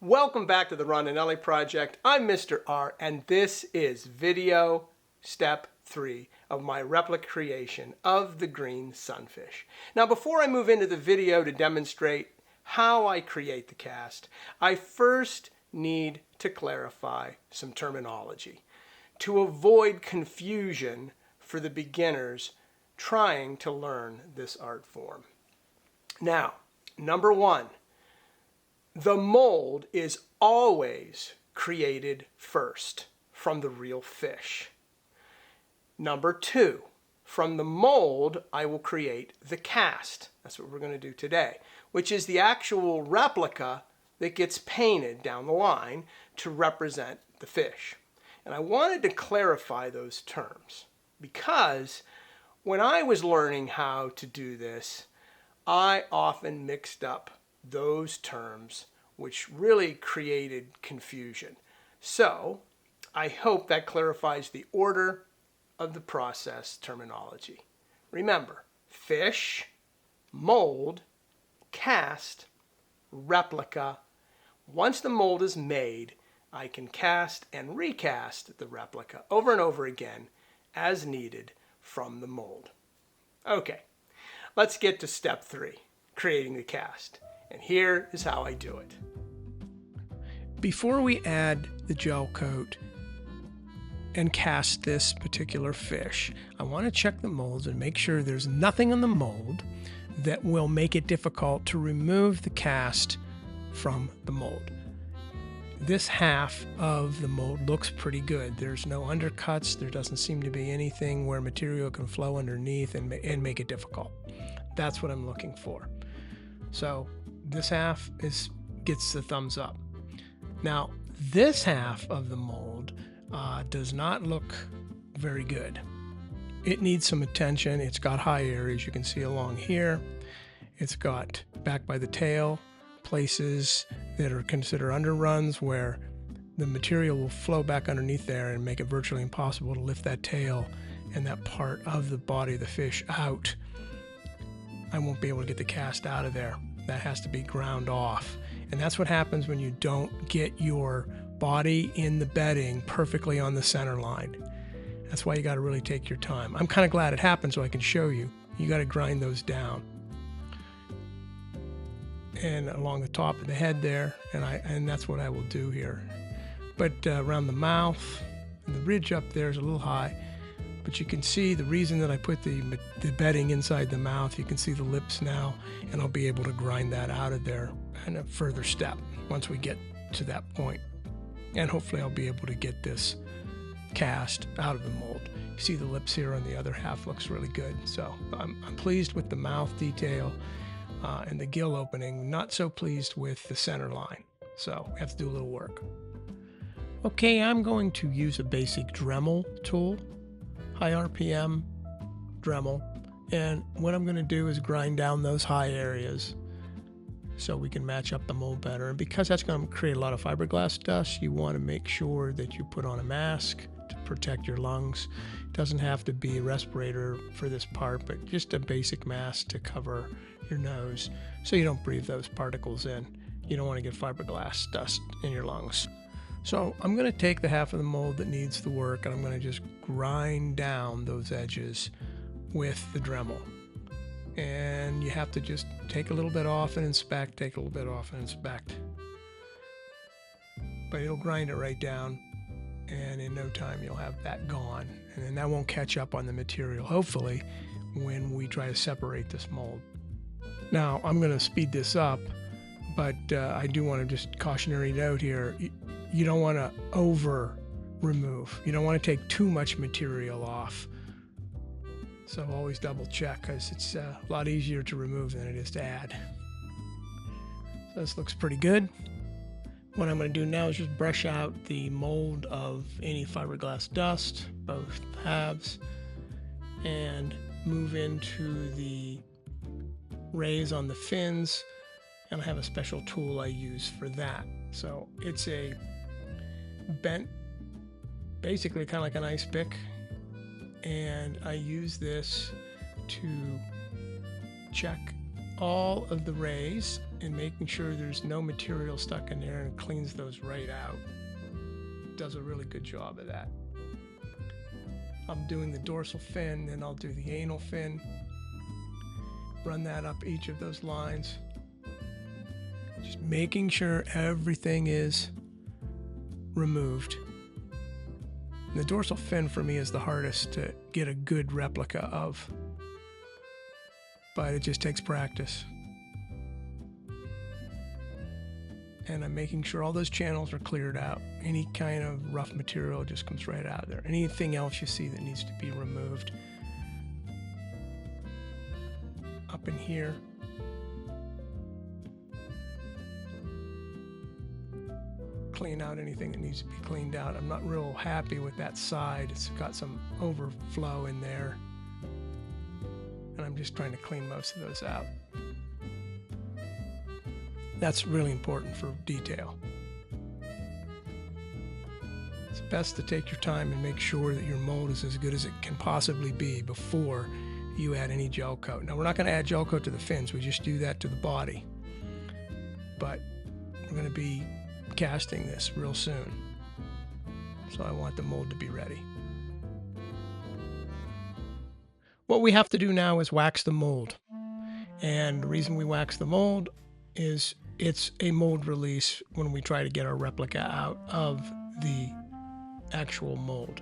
Welcome back to the Rondinelli project. I'm Mr. R, and this is video step 3 of my replica creation of the Green Sunfish. Now, before I move into the video to demonstrate how I create the cast, I first need to clarify some terminology to avoid confusion for the beginners trying to learn this art form. Now, number 1. The mold is always created first from the real fish. Number 2, from the mold, I will create the cast. That's what we're going to do today, which is the actual replica that gets painted down the line to represent the fish. And I wanted to clarify those terms because when I was learning how to do this, I often mixed up those terms, which really created confusion. So I hope that clarifies the order of the process terminology. Remember, fish, mold, cast, replica. Once the mold is made, I can cast and recast the replica over and over again as needed from the mold. Okay, let's get to step 3, creating the cast. And here is how I do it. Before we add the gel coat and cast this particular fish, I want to check the molds and make sure there's nothing in the mold that will make it difficult to remove the cast from the mold. This half of the mold looks pretty good. There's no undercuts. There doesn't seem to be anything where material can flow underneath and make it difficult. That's what I'm looking for. So this half gets the thumbs up. Now, this half of the mold does not look very good. It needs some attention. It's got high areas, you can see along here. It's got back by the tail places that are considered underruns where the material will flow back underneath there and make it virtually impossible to lift that tail and that part of the body of the fish out. I won't be able to get the cast out of there. That has to be ground off. And that's what happens when you don't get your body in the bedding perfectly on the center line. That's why you got to really take your time. I'm kind of glad it happened so I can show you. You got to grind those down. And along the top of the head there, and that's what I will do here. But around the mouth, and the ridge up there is a little high. But you can see the reason that I put the bedding inside the mouth. You can see the lips now, and I'll be able to grind that out of there in a further step once we get to that point. And hopefully I'll be able to get this cast out of the mold. You see the lips here on the other half looks really good. So I'm pleased with the mouth detail and the gill opening. Not so pleased with the center line. So we have to do a little work. Okay, I'm going to use a basic Dremel tool. High RPM Dremel, and what I'm going to do is grind down those high areas so we can match up the mold better. And because that's going to create a lot of fiberglass dust, you want to make sure that you put on a mask to protect your lungs. It doesn't have to be a respirator for this part, but just a basic mask to cover your nose so you don't breathe those particles in. You don't want to get fiberglass dust in your lungs. So I'm going to take the half of the mold that needs the work, and I'm going to just grind down those edges with the Dremel. And you have to just take a little bit off and inspect, take a little bit off and inspect. But it'll grind it right down, and in no time you'll have that gone. And then that won't catch up on the material, hopefully, when we try to separate this mold. Now, I'm going to speed this up, but I do want to just cautionary note here. You don't want to over remove. You don't want to take too much material off. So always double check because it's a lot easier to remove than it is to add. So this looks pretty good. What I'm going to do now is just brush out the mold of any fiberglass dust, both halves, and move into the rays on the fins. And I have a special tool I use for that. So it's a bent, basically kind of like an ice pick, and I use this to check all of the rays and making sure there's no material stuck in there, and cleans those right out. Does a really good job of that. I'm doing the dorsal fin, then I'll do the anal fin. Run that up each of those lines. Just making sure everything is removed. And the dorsal fin for me is the hardest to get a good replica of, but it just takes practice. And I'm making sure all those channels are cleared out. Any kind of rough material just comes right out of there. Anything else you see that needs to be removed. Up in here. Clean out anything that needs to be cleaned out. I'm not real happy with that side. It's got some overflow in there. And I'm just trying to clean most of those out. That's really important for detail. It's best to take your time and make sure that your mold is as good as it can possibly be before you add any gel coat. Now, we're not going to add gel coat to the fins. We just do that to the body. But we're going to be casting this real soon. So I want the mold to be ready. What we have to do now is wax the mold. And the reason we wax the mold is it's a mold release when we try to get our replica out of the actual mold.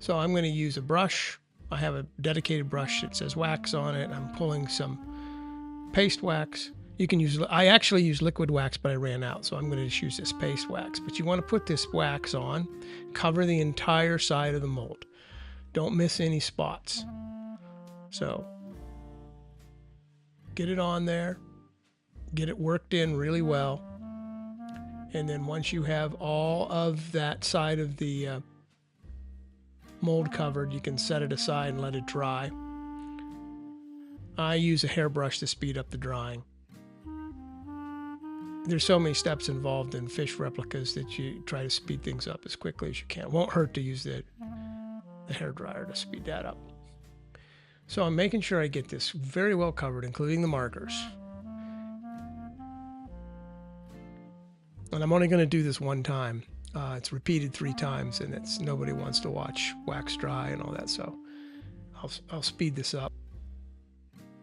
So I'm going to use a brush. I have a dedicated brush that says wax on it. I'm pulling some paste wax. You can use, I actually use liquid wax, but I ran out, so I'm going to just use this paste wax. But you want to put this wax on, cover the entire side of the mold. Don't miss any spots. So get it on there. Get it worked in really well, and then once you have all of that side of the mold covered, you can set it aside and let it dry. I use a hairbrush to speed up the drying. There's so many steps involved in fish replicas that you try to speed things up as quickly as you can. It won't hurt to use the hairdryer to speed that up. So I'm making sure I get this very well covered, including the markers. And I'm only going to do this one time. It's repeated 3 times, and nobody wants to watch wax dry and all that, so I'll speed this up.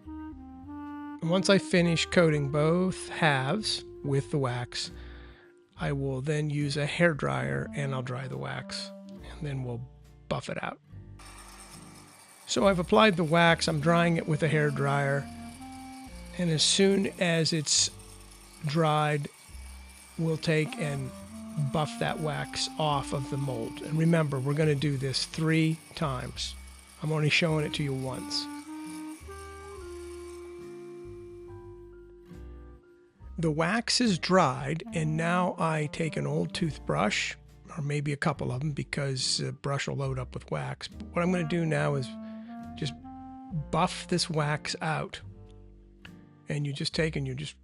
And once I finish coating both halves with the wax, I will then use a hairdryer and I'll dry the wax, and then we'll buff it out. So I've applied the wax, I'm drying it with a hairdryer, and as soon as it's dried, we'll take and buff that wax off of the mold. And remember, we're going to do this 3 times. I'm only showing it to you once. The wax is dried, and now I take an old toothbrush, or maybe a couple of them because the brush will load up with wax. But what I'm going to do now is just buff this wax out. And you just take and you just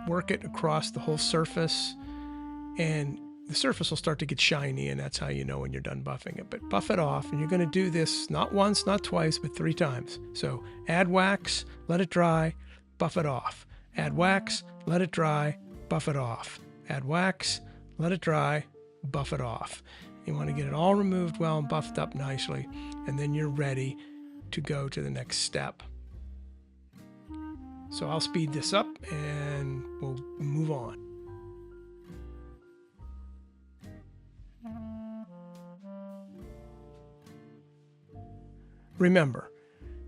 work it across the whole surface, and the surface will start to get shiny, and that's how you know when you're done buffing it. But buff it off, and you're going to do this not once, not twice, but 3 times. So add wax, let it dry, buff it off. Add wax, let it dry, buff it off. Add wax, let it dry, buff it off. You want to get it all removed well and buffed up nicely, and then you're ready to go to the next step. So I'll speed this up and we'll move on. Remember,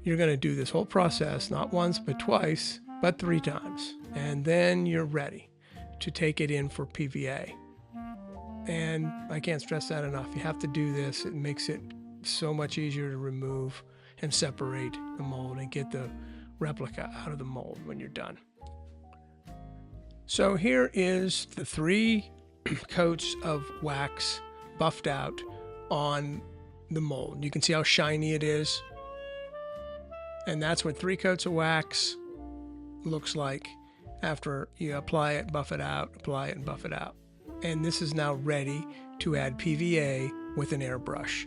you're going to do this whole process not once but twice, but 3 times. And then you're ready to take it in for PVA. And I can't stress that enough. You have to do this. It makes it so much easier to remove and separate the mold and get the replica out of the mold when you're done. So here is the 3 coats of wax buffed out on the mold. You can see how shiny it is. And that's what 3 coats of wax looks like after you apply it, buff it out, apply it and buff it out. And this is now ready to add PVA with an airbrush.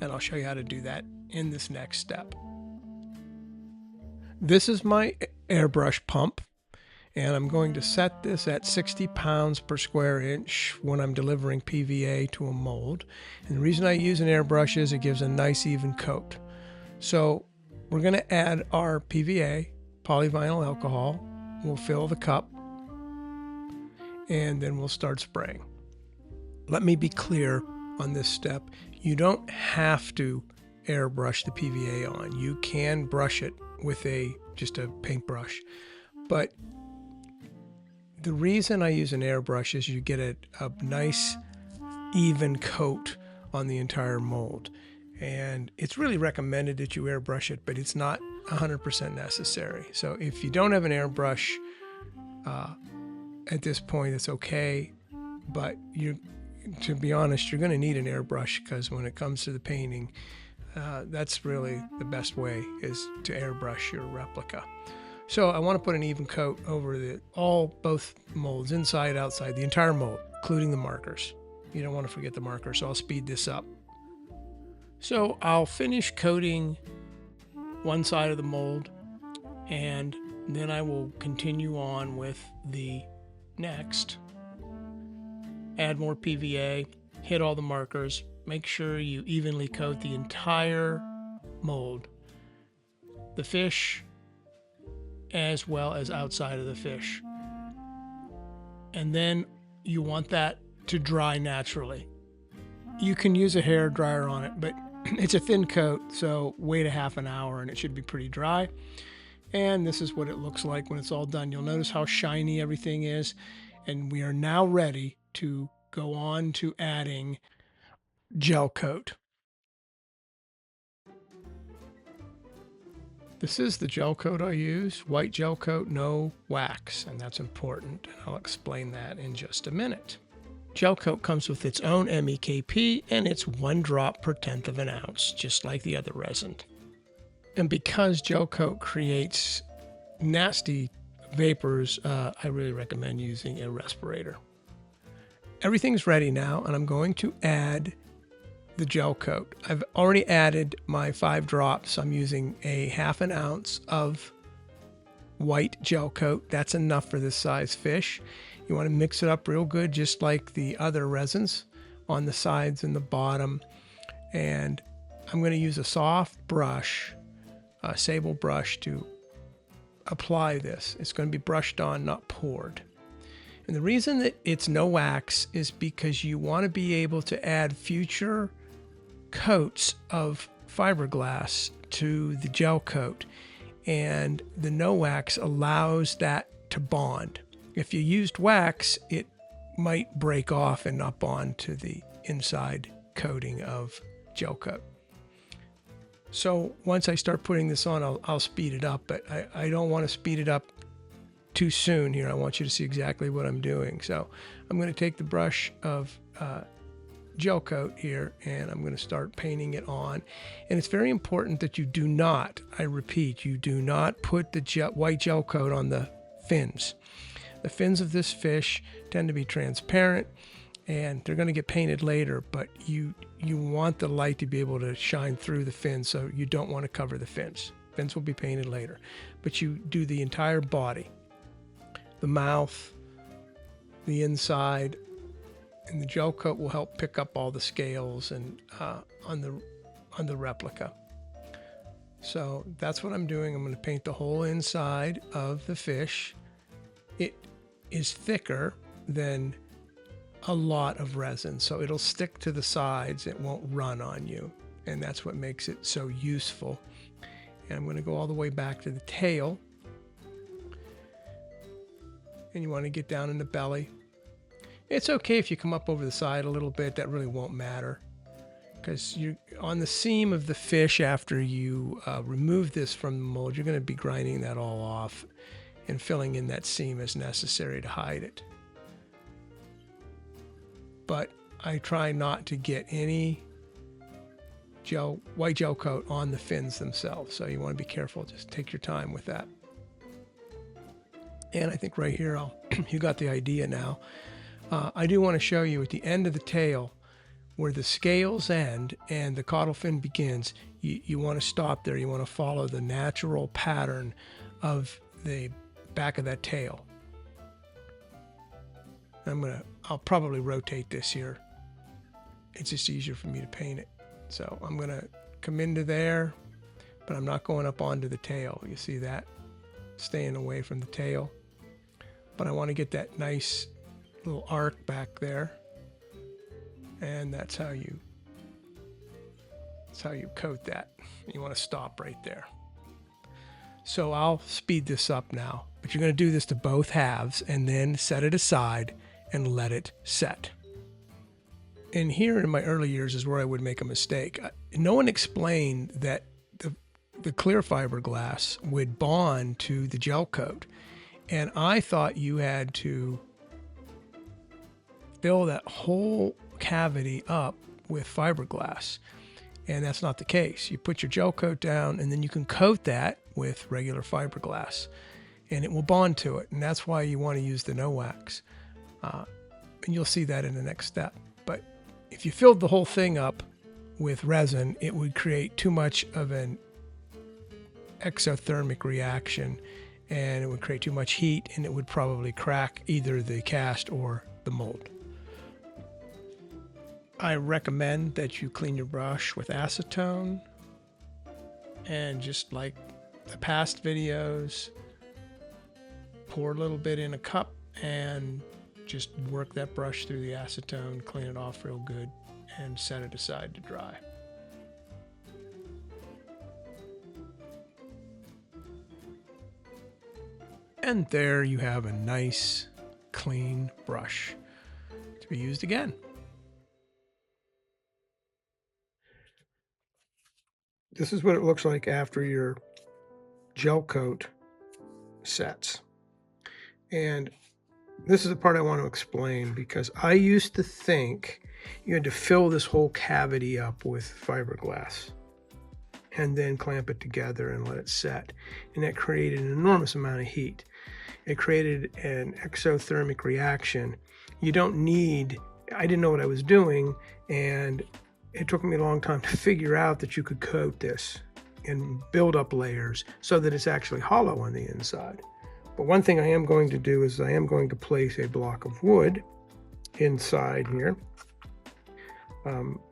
And I'll show you how to do that in this next step. This is my airbrush pump, And I'm going to set this at 60 pounds per square inch when I'm delivering PVA to a mold. And the reason I use an airbrush is it gives a nice even coat. So we're going to add our PVA, polyvinyl alcohol. We'll fill the cup, and then we'll start spraying. Let me be clear on this step. You don't have to airbrush the PVA on. You can brush it with just a paintbrush. But the reason I use an airbrush is you get a nice even coat on the entire mold. And it's really recommended that you airbrush it, but it's not 100% necessary. So if you don't have an airbrush at this point, it's okay. But to be honest, you're going to need an airbrush, because when it comes to the painting, that's really the best way, is to airbrush your replica. So I want to put an even coat over both molds, inside, outside, the entire mold, including the markers. You don't want to forget the markers, so I'll speed this up. So I'll finish coating one side of the mold, and then I will continue on with the next. Add more PVA, hit all the markers, make sure you evenly coat the entire mold, the fish, as well as outside of the fish. And then you want that to dry naturally. You can use a hair dryer on it, but it's a thin coat, so wait a half an hour and it should be pretty dry. And this is what it looks like when it's all done. You'll notice how shiny everything is, and we are now ready to go on to adding gel coat. This is the gel coat I use, white gel coat, no wax, and that's important. I'll explain that in just a minute. Gel coat comes with its own MEKP, and it's 1 drop per 1/10 of an ounce, just like the other resin. And because gel coat creates nasty vapors, I really recommend using a respirator. Everything's ready now, and I'm going to add the gel coat. I've already added my 5 drops. I'm using a 1/2 ounce of white gel coat. That's enough for this size fish. You want to mix it up real good, just like the other resins on the sides and the bottom. And I'm going to use a soft brush, a sable brush, to apply this. It's going to be brushed on, not poured. And the reason that it's no wax is because you want to be able to add future coats of fiberglass to the gel coat, and the no wax allows that to bond. If you used wax, it might break off and not bond to the inside coating of gel coat. So once I start putting this on, I'll speed it up, but I don't want to speed it up too soon here. I want you to see exactly what I'm doing. So I'm going to take the brush of gel coat here, and I'm going to start painting it on. And it's very important that you do not, I repeat, you do not put the white gel coat on the fins. The fins of this fish tend to be transparent, and they're going to get painted later, but you want the light to be able to shine through the fins, so you don't want to cover the fins. Fins will be painted later, but you do the entire body, the mouth, the inside, and the gel coat will help pick up all the scales and on the replica. So that's what I'm doing. I'm going to paint the whole inside of the fish. It is thicker than a lot of resin, so it'll stick to the sides. It won't run on you, and that's what makes it so useful. And I'm going to go all the way back to the tail, and you want to get down in the belly. It's okay if you come up over the side a little bit. That really won't matter, because you're on the seam of the fish. After you remove this from the mold, you're going to be grinding that all off and filling in that seam as necessary to hide it. But I try not to get any white gel coat on the fins themselves, so you want to be careful. Just take your time with that. And I think right here, you got the idea now. I do want to show you at the end of the tail, where the scales end and the caudal fin begins. You want to stop there. You want to follow the natural pattern of the back of that tail. I'll probably rotate this here. It's just easier for me to paint it. So I'm gonna come into there, but I'm not going up onto the tail. You see that? Staying away from the tail. But I want to get that nice little arc back there. And that's how you coat that. You want to stop right there. So I'll speed this up now, but you're going to do this to both halves and then set it aside and let it set. And here in my early years is where I would make a mistake. No one explained that the clear fiberglass would bond to the gel coat. And I thought you had to fill that whole cavity up with fiberglass. And that's not the case. You put your gel coat down and then you can coat that with regular fiberglass and it will bond to it. And that's why you want to use the no wax. And you'll see that in the next step. But if you filled the whole thing up with resin, it would create too much of an exothermic reaction and it would create too much heat and it would probably crack either the cast or the mold. I recommend that you clean your brush with acetone and just like the past videos, pour a little bit in a cup and just work that brush through the acetone, clean it off real good and set it aside to dry. And there you have a nice clean brush to be used again. This is what it looks like after your gel coat sets. And this is the part I want to explain because I used to think you had to fill this whole cavity up with fiberglass and then clamp it together and let it set. And that created an enormous amount of heat. It created an exothermic reaction. You don't need, I didn't know what I was doing, and it took me a long time to figure out that you could coat this and build up layers so that it's actually hollow on the inside. But one thing I am going to do is I am going to place a block of wood inside here.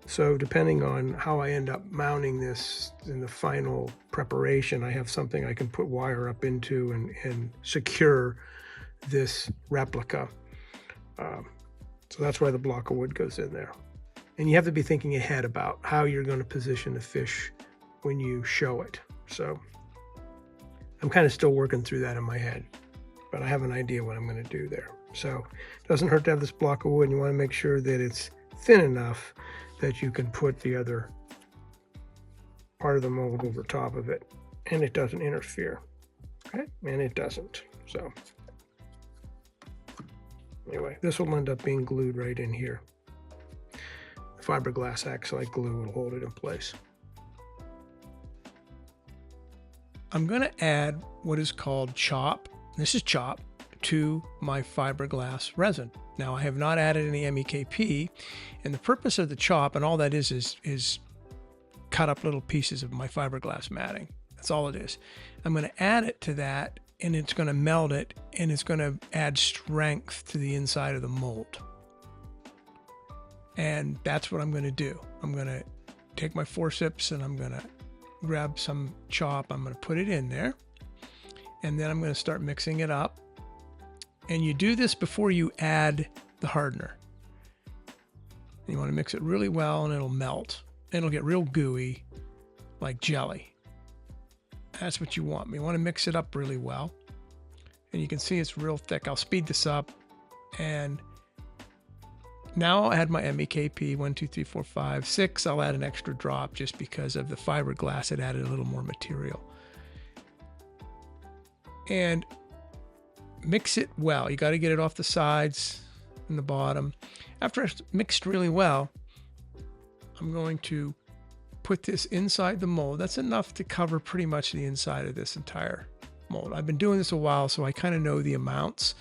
So depending on how I end up mounting this in the final preparation, I have something I can put wire up into and secure this replica. So that's why the block of wood goes in there. And you have to be thinking ahead about how you're going to position the fish when you show it. So I'm kind of still working through that in my head, but I have an idea what I'm going to do there. So it doesn't hurt to have this block of wood, and you want to make sure that it's thin enough that you can put the other part of the mold over top of it and it doesn't interfere. Okay, and it doesn't. So anyway, this will end up being glued right in here. The fiberglass acts like glue, will hold it in place. I'm going to add what is called chop. This is chop to my fiberglass resin. Now I have not added any MEKP, and the purpose of the chop and all that is cut up little pieces of my fiberglass matting. That's all it is. I'm going to add it to that, and it's going to melt it, and it's going to add strength to the inside of the mold. And that's what I'm going to do. I'm going to take my forceps and I'm going to grab some chop. I'm going to put it in there, and then I'm going to start mixing it up. And you do this before you add the hardener. You want to mix it really well and it'll melt. It'll get real gooey, like jelly. That's what you want. You want to mix it up really well. And you can see it's real thick. I'll speed this up. And now I'll add my MEKP, 1, 2, 3, 4, 5, 6. I'll add an extra drop just because of the fiberglass. It added a little more material. And mix it well. You got to get it off the sides and the bottom. After it's mixed really well, I'm going to put this inside the mold. That's enough to cover pretty much the inside of this entire mold. I've been doing this a while, so I kind of know the amounts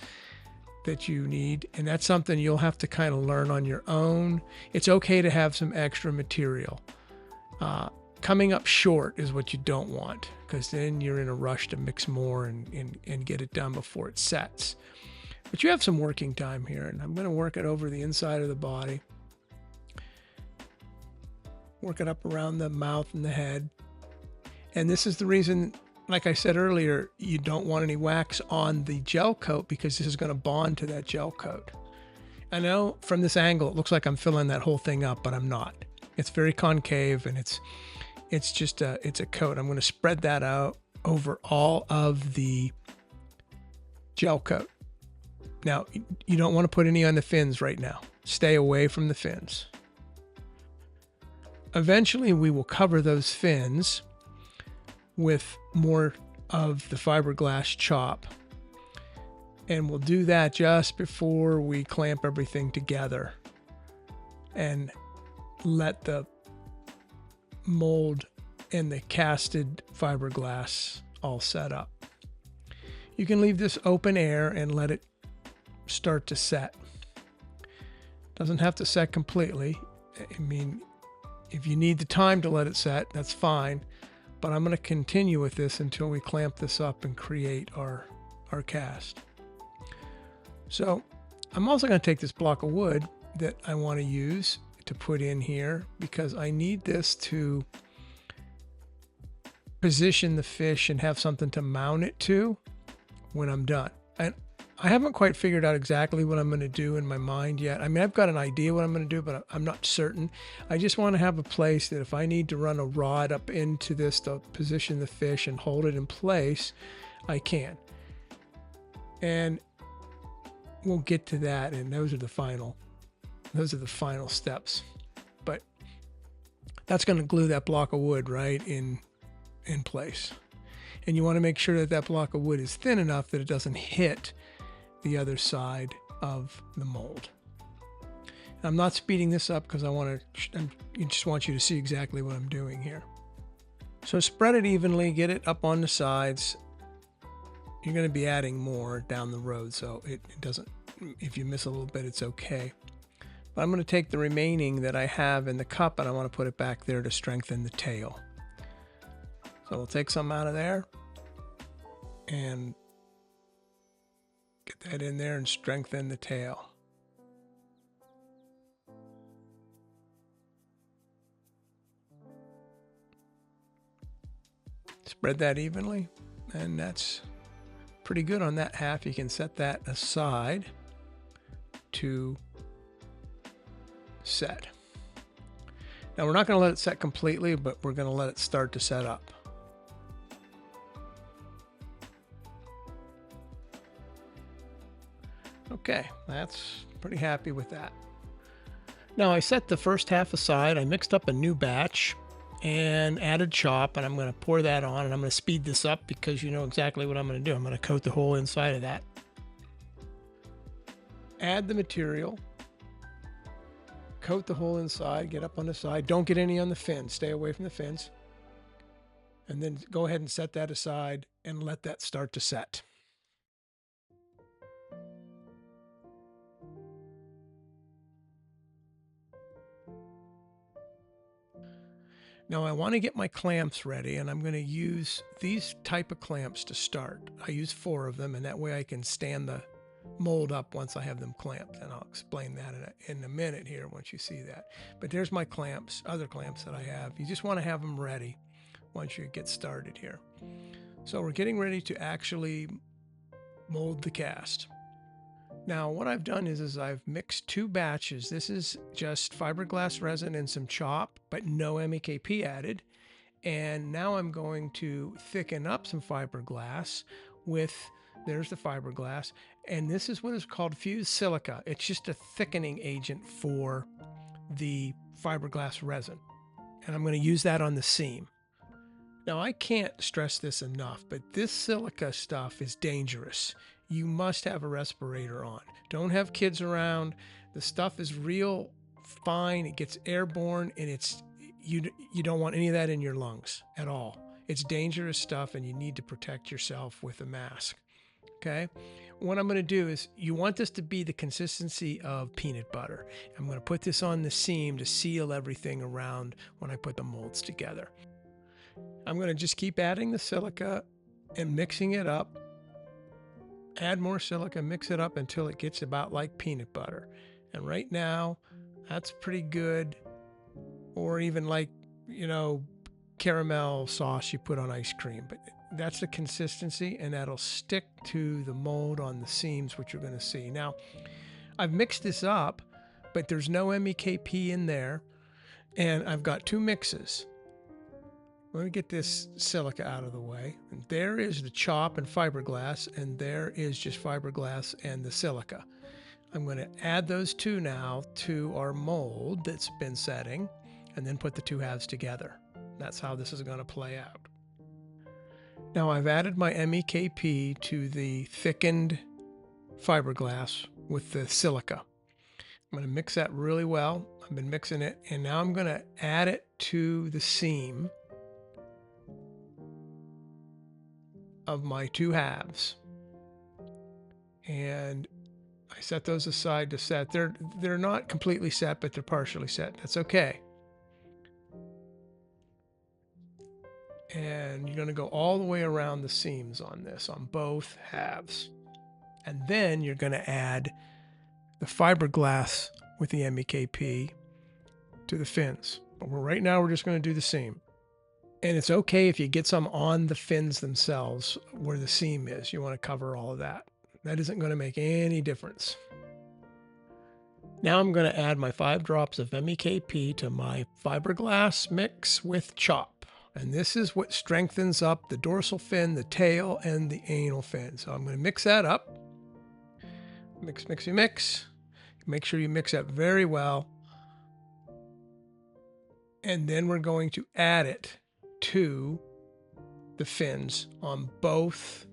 that you need, and that's something you'll have to kind of learn on your own. It's okay to have some extra material. Coming up short is what you don't want, because then you're in a rush to mix more and get it done before it sets. But you have some working time here, and I'm going to work it over the inside of the body. Work it up around the mouth and the head. And this is the reason, like I said earlier, you don't want any wax on the gel coat, because this is going to bond to that gel coat. I know from this angle it looks like I'm filling that whole thing up, but I'm not. It's very concave, and it's just a coat. I'm going to spread that out over all of the gel coat. Now, you don't want to put any on the fins right now. Stay away from the fins. Eventually, we will cover those fins with more of the fiberglass chop. And we'll do that just before we clamp everything together and let the mold and the casted fiberglass all set up. You can leave this open air and let it start to set. Doesn't have to set completely. I mean, if you need the time to let it set, that's fine. But I'm going to continue with this until we clamp this up and create our cast. So I'm also going to take this block of wood that I want to use to put in here, because I need this to position the fish and have something to mount it to when I'm done. And I haven't quite figured out exactly what I'm going to do in my mind yet. I mean, I've got an idea what I'm going to do, but I'm not certain. I just want to have a place that if I need to run a rod up into this to position the fish and hold it in place, I can. And we'll get to that, and those are the final steps. But that's going to glue that block of wood right in place. And you want to make sure that that block of wood is thin enough that it doesn't hit the other side of the mold. I'm not speeding this up because I just want you to see exactly what I'm doing here. So spread it evenly, get it up on the sides. You're going to be adding more down the road, so it doesn't, if you miss a little bit, it's okay. But I'm going to take the remaining that I have in the cup and I want to put it back there to strengthen the tail. So we'll take some out of there and get that in there and strengthen the tail. Spread that evenly, and that's pretty good on that half. You can set that aside to set. Now we're not going to let it set completely, but we're going to let it start to set up. Okay, that's pretty happy with that. Now I set the first half aside. I mixed up a new batch and added chop, and I'm going to pour that on, and I'm going to speed this up because you know exactly what I'm going to do. I'm going to coat the whole inside of that. Add the material. Coat the whole inside, get up on the side. Don't get any on the fins. Stay away from the fins. And then go ahead and set that aside and let that start to set. Now I want to get my clamps ready, and I'm going to use these type of clamps to start. I use 4 of them, and that way I can stand the mold up once I have them clamped, and I'll explain that in a minute here once you see that. But there's my clamps, other clamps that I have. You just want to have them ready once you get started here. So we're getting ready to actually mold the cast. Now what I've done is I've mixed 2 batches. This is just fiberglass resin and some chop, but no MEKP added. And now I'm going to thicken up some fiberglass with, there's the fiberglass, and this is what is called fused silica. It's just a thickening agent for the fiberglass resin. And I'm going to use that on the seam. Now I can't stress this enough, but this silica stuff is dangerous. You must have a respirator on. Don't have kids around. The stuff is real fine. It gets airborne, and you don't want any of that in your lungs at all. It's dangerous stuff, and you need to protect yourself with a mask. Okay? What I'm going to do is, you want this to be the consistency of peanut butter. I'm going to put this on the seam to seal everything around when I put the molds together. I'm going to just keep adding the silica and mixing it up add more silica, mix it up until it gets about like peanut butter. And right now, that's pretty good. Or even like, you know, caramel sauce you put on ice cream. But that's the consistency, and that'll stick to the mold on the seams, which you're going to see. Now, I've mixed this up, but there's no MEKP in there, and I've got two mixes. Let me get this silica out of the way. And there is the chop and fiberglass, and there is just fiberglass and the silica. I'm going to add those two now to our mold that's been setting, and then put the two halves together. That's how this is going to play out. Now I've added my MEKP to the thickened fiberglass with the silica. I'm going to mix that really well. I've been mixing it, and now I'm going to add it to the seam of my two halves. And I set those aside to set. They're not completely set, but they're partially set. That's okay. And you're going to go all the way around the seams on this, on both halves. And then you're going to add the fiberglass with the MEKP to the fins. But right now we're just going to do the seam. And it's okay if you get some on the fins themselves where the seam is. You want to cover all of that. That isn't going to make any difference. Now I'm going to add my 5 drops of MEKP to my fiberglass mix with chop. And this is what strengthens up the dorsal fin, the tail, and the anal fin. So I'm going to mix that up. Mix, mix, mix. Make sure you mix that very well. And then we're going to add it to the fins on both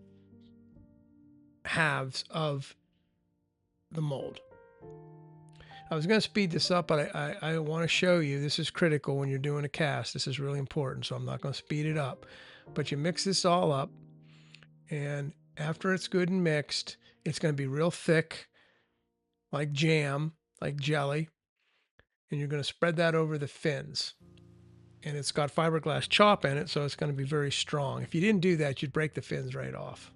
halves of the mold. I was going to speed this up, but I want to show you this is critical when you're doing a cast. This is really important, so I'm not going to speed it up. But you mix this all up, and after it's good and mixed, it's going to be real thick, like jam, like jelly, and you're going to spread that over the fins. And it's got fiberglass chop in it, so it's going to be very strong. If you didn't do that, you'd break the fins right off.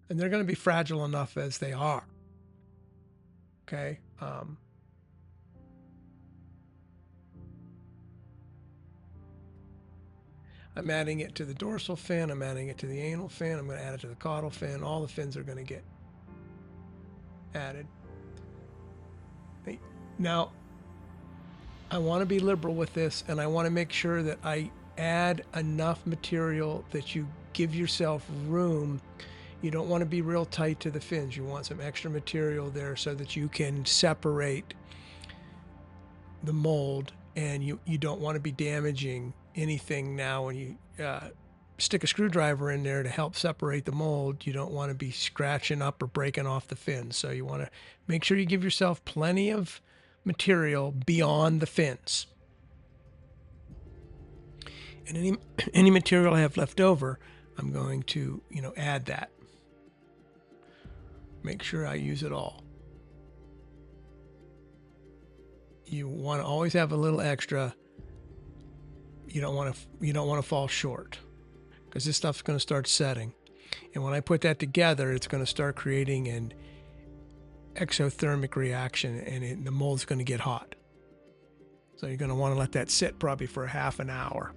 And they're going to be fragile enough as they are. Okay. I'm adding it to the dorsal fin. I'm adding it to the anal fin. I'm going to add it to the caudal fin. All the fins are going to get added. Now, I want to be liberal with this, and I want to make sure that I add enough material that you give yourself room. You don't want to be real tight to the fins. You want some extra material there so that you can separate the mold, and you don't want to be damaging anything now when you stick a screwdriver in there to help separate the mold. You don't want to be scratching up or breaking off the fins. So you want to make sure you give yourself plenty of material beyond the fins. And any material I have left over, I'm going to, add that. Make sure I use it all. You want to always have a little extra. You don't want to fall short, because this stuff's going to start setting. And when I put that together, it's going to start creating an exothermic reaction, and the mold's going to get hot. So you're going to want to let that sit probably for a half an hour,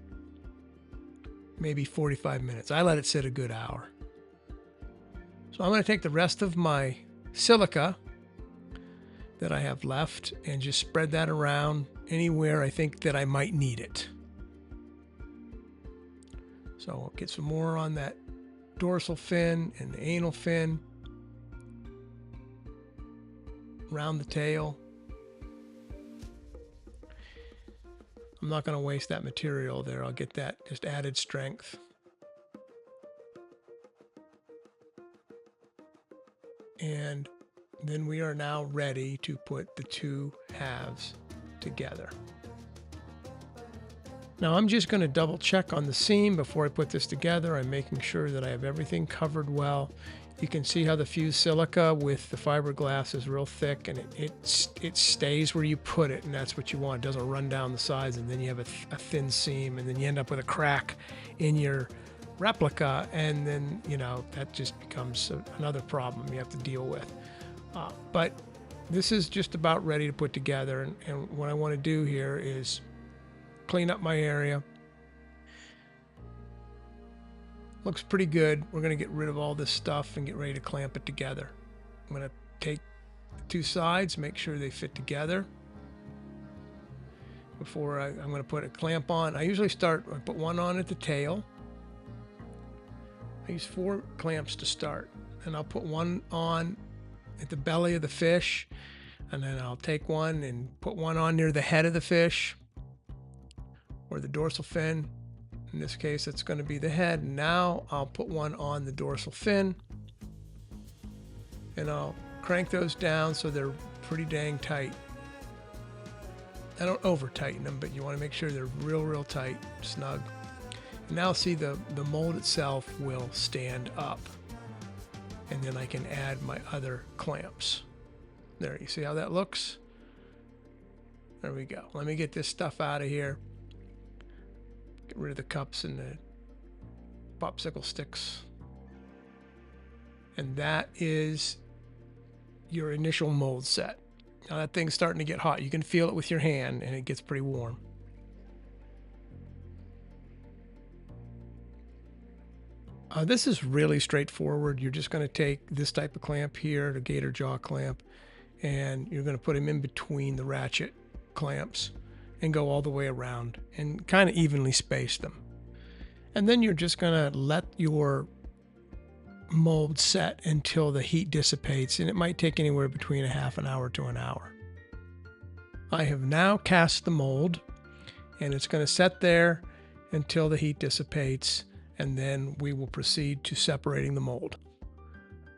maybe 45 minutes. I let it sit a good hour. So I'm going to take the rest of my silica that I have left and just spread that around anywhere I think that I might need it. So I'll get some more on that dorsal fin and the anal fin, around the tail. I'm not going to waste that material there. I'll get that just added strength. And then we are now ready to put the two halves together. Now I'm just going to double check on the seam before I put this together. I'm making sure that I have everything covered well. You can see how the fused silica with the fiberglass is real thick, and it stays where you put it, and that's what you want. It doesn't run down the sides, and then you have a thin seam, and then you end up with a crack in your Replica, and then, you know, that just becomes another problem you have to deal with. But this is just about ready to put together, and what I want to do here is clean up my area. Looks pretty good. We're going to get rid of all this stuff and get ready to clamp it together. I'm going to take the two sides, make sure they fit together before I'm going to put a clamp on. I usually put one on at the tail. I use 4 clamps to start, and I'll put one on at the belly of the fish, and then I'll take one and put one on near the head of the fish, or the dorsal fin. In this case, it's going to be the head. Now I'll put one on the dorsal fin, and I'll crank those down so they're pretty dang tight. I don't over tighten them, but you want to make sure they're real tight, snug. And now see the mold itself will stand up, and then I can add my other clamps. There, you see how that looks? There we go. Let me get this stuff out of here. Get rid of the cups and the popsicle sticks. And that is your initial mold set. Now that thing's starting to get hot. You can feel it with your hand, and it gets pretty warm. This is really straightforward. You're just going to take this type of clamp here, the gator jaw clamp, and you're going to put them in between the ratchet clamps and go all the way around and kind of evenly space them. And then you're just going to let your mold set until the heat dissipates, and it might take anywhere between a half an hour to an hour. I have now cast the mold, and it's going to set there until the heat dissipates, and then we will proceed to separating the mold.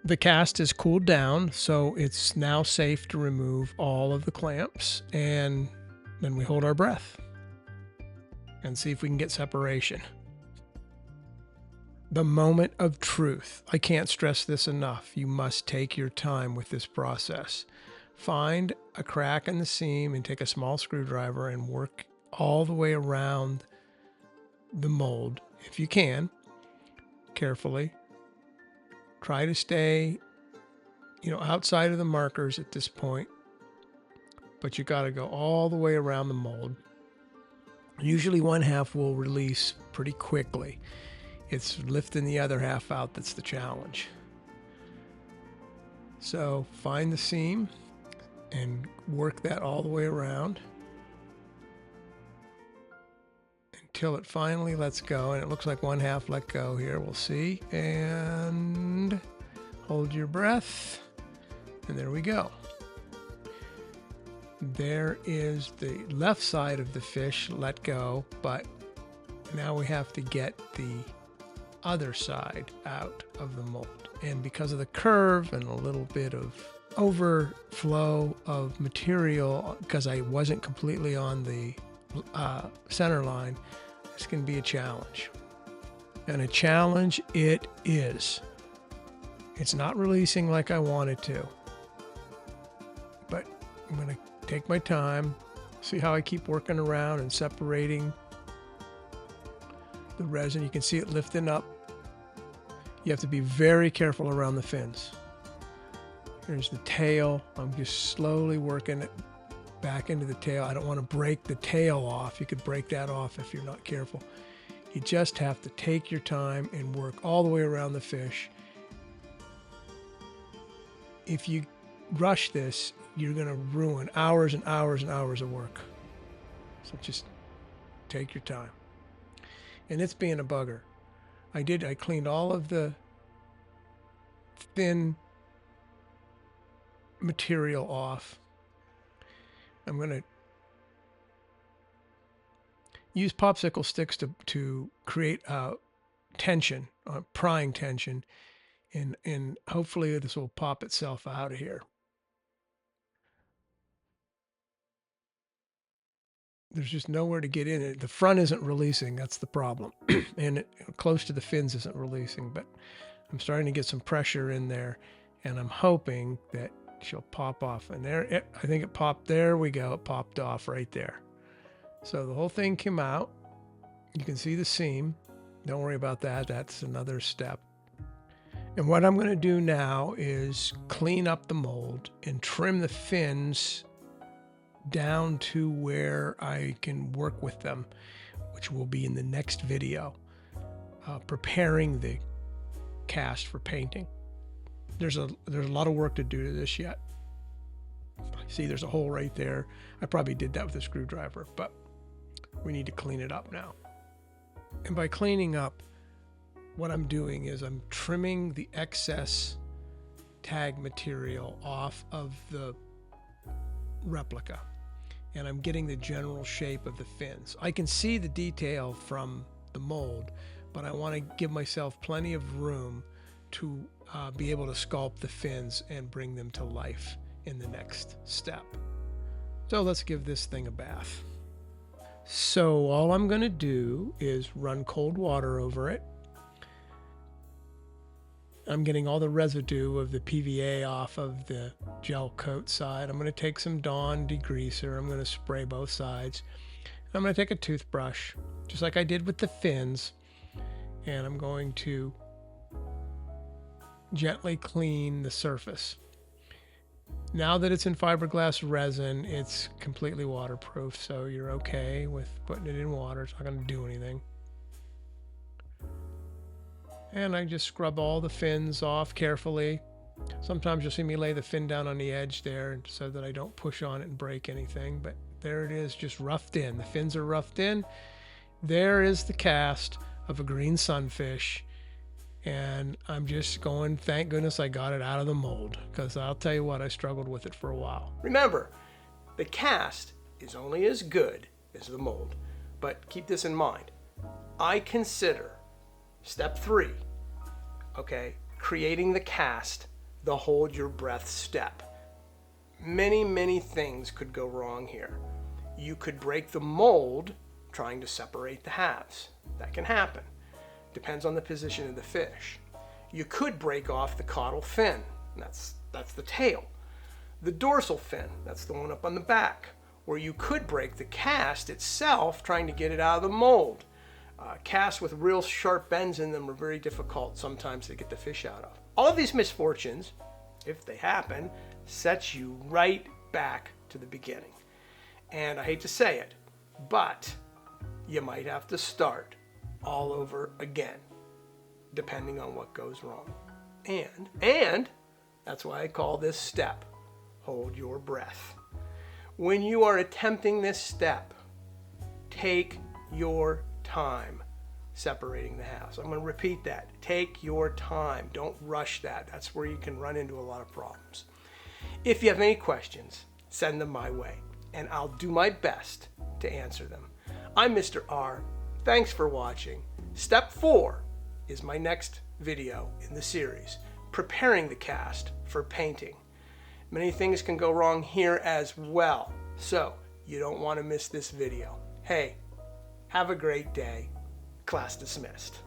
The cast is cooled down, so it's now safe to remove all of the clamps, and then we hold our breath and see if we can get separation. The moment of truth. I can't stress this enough. You must take your time with this process. Find a crack in the seam and take a small screwdriver and work all the way around the mold if you can, carefully. Try to stay, outside of the markers at this point, but you got to go all the way around the mold. Usually one half will release pretty quickly. It's lifting the other half out that's the challenge. So find the seam and work that all the way around until it finally lets go, and it looks like one half let go here. We'll see. And hold your breath, and there we go. There is the left side of the fish let go, but now we have to get the other side out of the mold. And because of the curve and a little bit of overflow of material, because I wasn't completely on the center line, this can be a challenge. And a challenge it is. It's not releasing like I want it to. But I'm going to take my time, see how I keep working around and separating the resin. You can see it lifting up. You have to be very careful around the fins. Here's the tail. I'm just slowly working it back into the tail. I don't want to break the tail off. You could break that off if you're not careful. You just have to take your time and work all the way around the fish. If you rush this, you're going to ruin hours and hours and hours of work. So just take your time. And it's being a bugger. I cleaned all of the thin material off. I'm going to use popsicle sticks to create tension, prying tension, and hopefully this will pop itself out of here. There's just nowhere to get in it. The front isn't releasing. That's the problem. And close to the fins isn't releasing, but I'm starting to get some pressure in there, and I'm hoping that she'll pop off. And there, I think it popped. There we go. It popped off right there. So the whole thing came out. You can see the seam. Don't worry about that. That's another step. And what I'm going to do now is clean up the mold and trim the fins down to where I can work with them, which will be in the next video, preparing the cast for painting. There's a lot of work to do to this yet. See, there's a hole right there. I probably did that with a screwdriver, but we need to clean it up now. And by cleaning up, what I'm doing is I'm trimming the excess tag material off of the replica, and I'm getting the general shape of the fins. I can see the detail from the mold, but I want to give myself plenty of room to be able to sculpt the fins and bring them to life in the next step. So let's give this thing a bath. So all I'm going to do is run cold water over it. I'm getting all the residue of the PVA off of the gel coat side. I'm going to take some Dawn degreaser. I'm going to spray both sides. I'm going to take a toothbrush, just like I did with the fins, and I'm going to gently clean the surface. Now that it's in fiberglass resin, it's completely waterproof, so you're okay with putting it in water. It's not going to do anything. And I just scrub all the fins off carefully. Sometimes you'll see me lay the fin down on the edge there so that I don't push on it and break anything, but there it is, just roughed in. The fins are roughed in. There is the cast of a green sunfish. And I'm just going, thank goodness I got it out of the mold, because I'll tell you what, I struggled with it for a while. Remember, the cast is only as good as the mold. But keep this in mind. I consider step 3, okay, creating the cast, the hold your breath step. Many things could go wrong here. You could break the mold trying to separate the halves. That can happen. Depends on the position of the fish. You could break off the caudal fin. That's the tail. The dorsal fin, that's the one up on the back. Or you could break the cast itself trying to get it out of the mold. Casts with real sharp bends in them are very difficult sometimes to get the fish out of. All of these misfortunes, if they happen, sets you right back to the beginning. And I hate to say it, but you might have to start all over again, depending on what goes wrong. And that's why I call this step, hold your breath. When you are attempting this step, take your time separating the halves. I'm going to repeat that. Take your time. Don't rush that. That's where you can run into a lot of problems. If you have any questions, send them my way, and I'll do my best to answer them. I'm Mr. R. Thanks for watching. Step 4 is my next video in the series, preparing the cast for painting. Many things can go wrong here as well, so you don't want to miss this video. Hey, have a great day. Class dismissed.